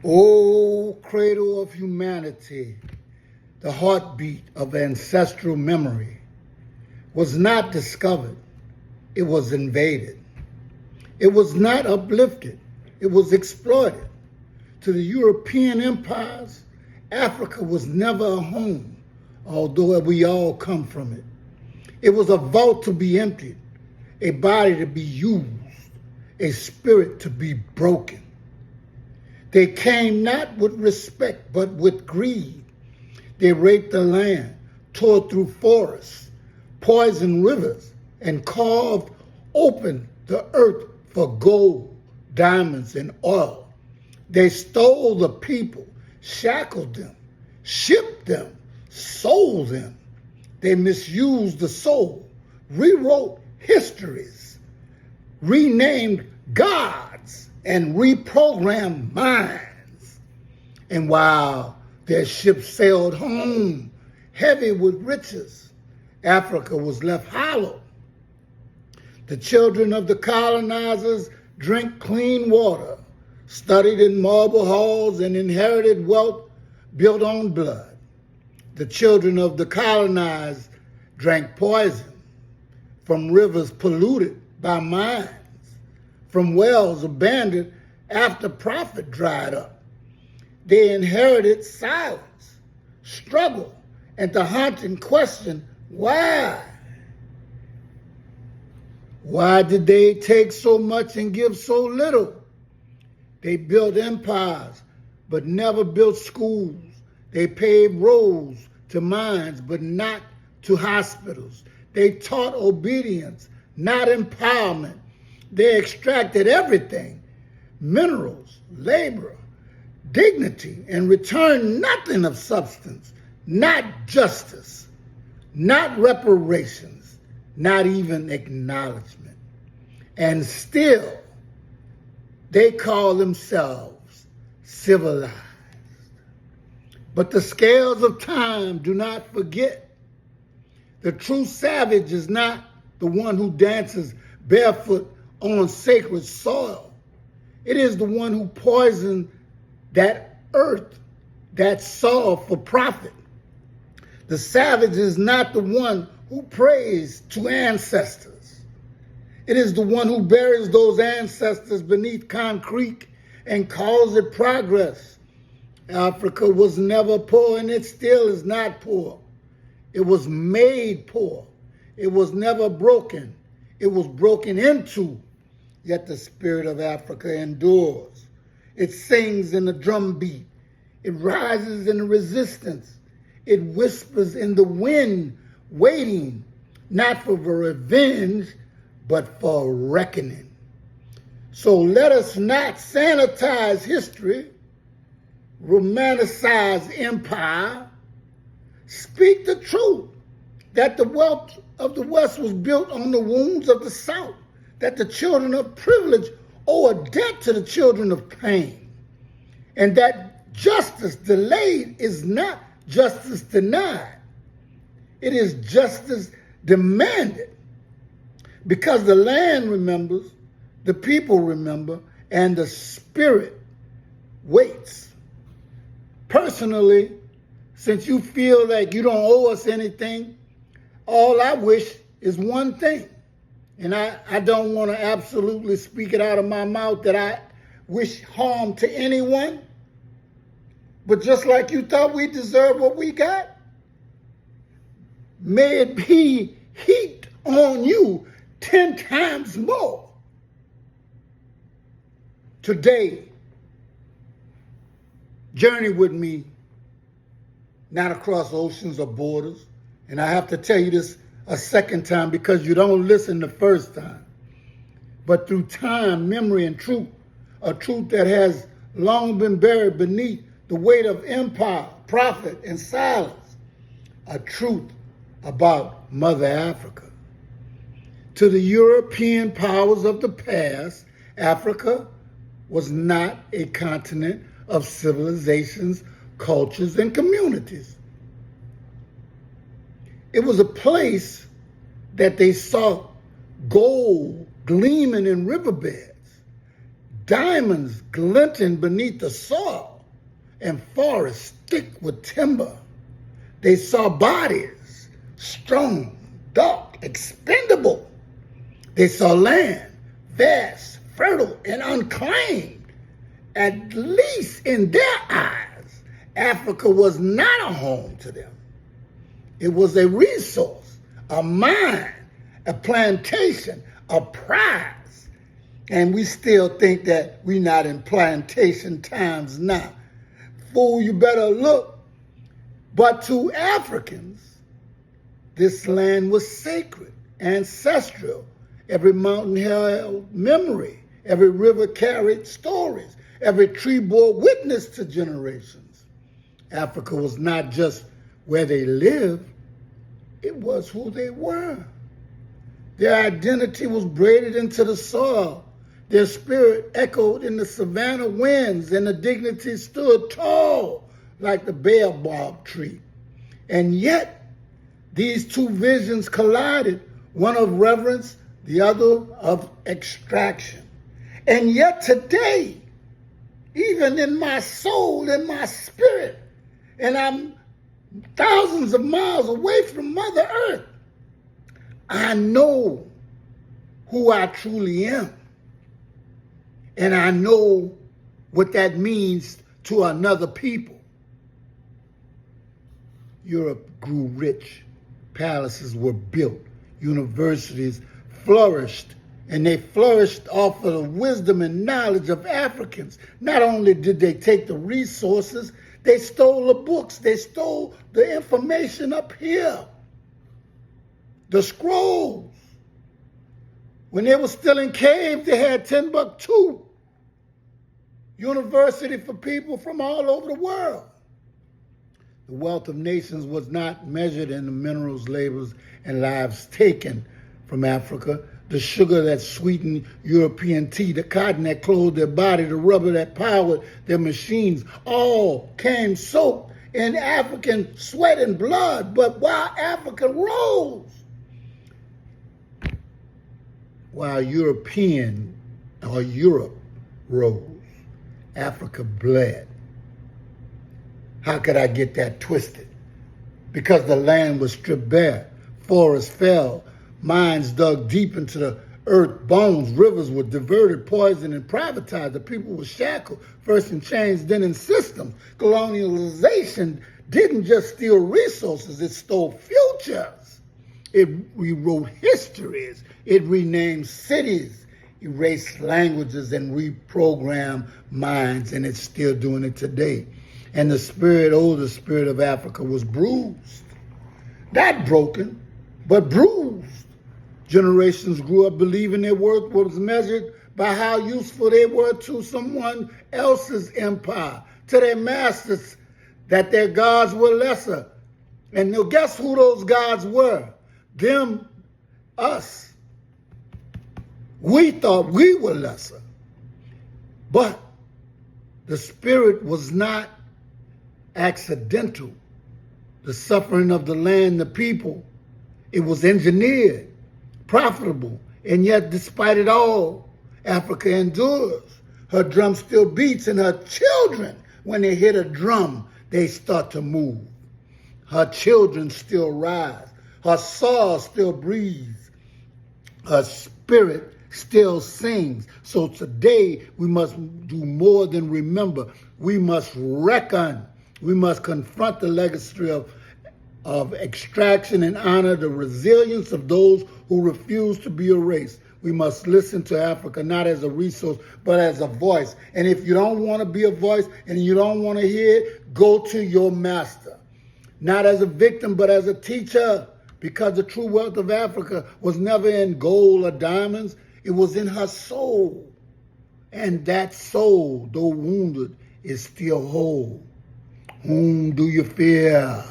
O cradle of humanity, the heartbeat of ancestral memory, was not discovered, it was invaded. It was not uplifted, it was exploited. To the European empires, Africa was never a home, although we all come from it. It was a vault to be emptied, a body to be used, a spirit to be broken. They came not with respect, but with greed. They raped the land, tore through forests, poisoned rivers, and carved open the earth for gold, diamonds, and oil. They stole the people, shackled them, shipped them, sold them. They misused the soul, rewrote histories, renamed gods, and reprogrammed minds. And while their ships sailed home, heavy with riches, Africa was left hollow. The children of the colonizers drank clean water, studied in marble halls, and inherited wealth built on blood. The children of the colonized drank poison from rivers polluted by mines, from wells abandoned after profit dried up. They inherited silence, struggle, and the haunting question, why? Why did they take so much and give so little? They built empires, but never built schools. They paved roads to mines, but not to hospitals. They taught obedience, not empowerment. They extracted everything, minerals, labor, dignity, and returned nothing of substance, not justice, not reparations, not even acknowledgement. And still, they call themselves civilized. But the scales of time do not forget. The true savage is not the one who dances barefoot on sacred soil. It is the one who poisoned that earth, that soil for profit. The savage is not the one who prays to ancestors. It is the one who buries those ancestors beneath concrete and calls it progress. Africa was never poor, and it still is not poor. It was made poor. It was never broken. It was broken into, yet the spirit of Africa endures. It sings in the drum beat. It rises in the resistance. It whispers in the wind, waiting, not for revenge, but for reckoning. So let us not sanitize history, romanticize empire. Speak the truth, that the wealth of the West was built on the wounds of the South, that the children of privilege owe a debt to the children of pain, and that justice delayed is not justice denied. It is justice demanded, because the land remembers, the people remember, and the spirit waits. Personally, since you feel like you don't owe us anything, all I wish is one thing. And I don't want to absolutely speak it out of my mouth that I wish harm to anyone. But just like you thought we deserve what we got, may it be heaped on you 10 times more. Today, journey with me, not across oceans or borders. And I have to tell you this a second time because you don't listen the first time. But through time, memory, and truth, a truth that has long been buried beneath the weight of empire, profit, and silence, a truth about Mother Africa. To the European powers of the past, Africa was not a continent of civilizations, cultures, and communities. It was a place that they saw gold gleaming in riverbeds, diamonds glinting beneath the soil, and forests thick with timber. They saw bodies, strong, dark, expendable. They saw land, vast, fertile, and unclaimed. At least in their eyes, Africa was not a home to them. It was a resource, a mine, a plantation, a prize. And we still think that we're not in plantation times now. Fool, you better look. But to Africans, this land was sacred, ancestral. Every mountain held memory. Every river carried stories. Every tree bore witness to generations. Africa was not just where they lived, it was who they were. Their identity was braided into the soil. Their spirit echoed in the savanna winds, and the dignity stood tall like the baobab tree. And yet, these two visions collided, one of reverence, the other of extraction. And yet today, even in my soul, in my spirit, and I'm thousands of miles away from Mother Earth, I know who I truly am. And I know what that means to another people. Europe grew rich. Palaces were built. Universities flourished. And they flourished off of the wisdom and knowledge of Africans. Not only did they take the resources, they stole the books. They stole the information up here. The scrolls. When they were still in caves, they had Timbuktu, university for people from all over the world. The wealth of nations was not measured in the minerals, labors, and lives taken from Africa. The sugar that sweetened European tea, the cotton that clothed their body, the rubber that powered their machines, all came soaked in African sweat and blood. But while Africa rose, while Europe rose, Africa bled. How could I get that twisted? Because the land was stripped bare, forests fell, mines dug deep into the earth, bones, rivers were diverted, poisoned, and privatized. The people were shackled, first in chains, then in systems. Colonialization didn't just steal resources, it stole futures. It rewrote histories. It renamed cities, erased languages, and reprogrammed minds, and it's still doing it today. And the spirit of Africa was bruised. Not broken, but bruised. Generations grew up believing their worth was measured by how useful they were to someone else's empire, to their masters, that their gods were lesser. And now guess who those gods were? Them, us. We thought we were lesser. But the spirit was not accidental. The suffering of the land, the people, it was engineered, profitable, and yet despite it all, Africa endures. Her drum still beats, and her children, when they hit a drum, they start to move. Her children still rise. Her soul still breathes. Her spirit still sings. So today we must do more than remember. We must reckon. We must confront the legacy of extraction and honor the resilience of those who refuse to be erased. We must listen to Africa not as a resource, but as a voice. And if you don't want to be a voice and you don't want to hear it, go to your master. Not as a victim, but as a teacher. Because the true wealth of Africa was never in gold or diamonds. It was in her soul. And that soul, though wounded, is still whole. Whom do you fear?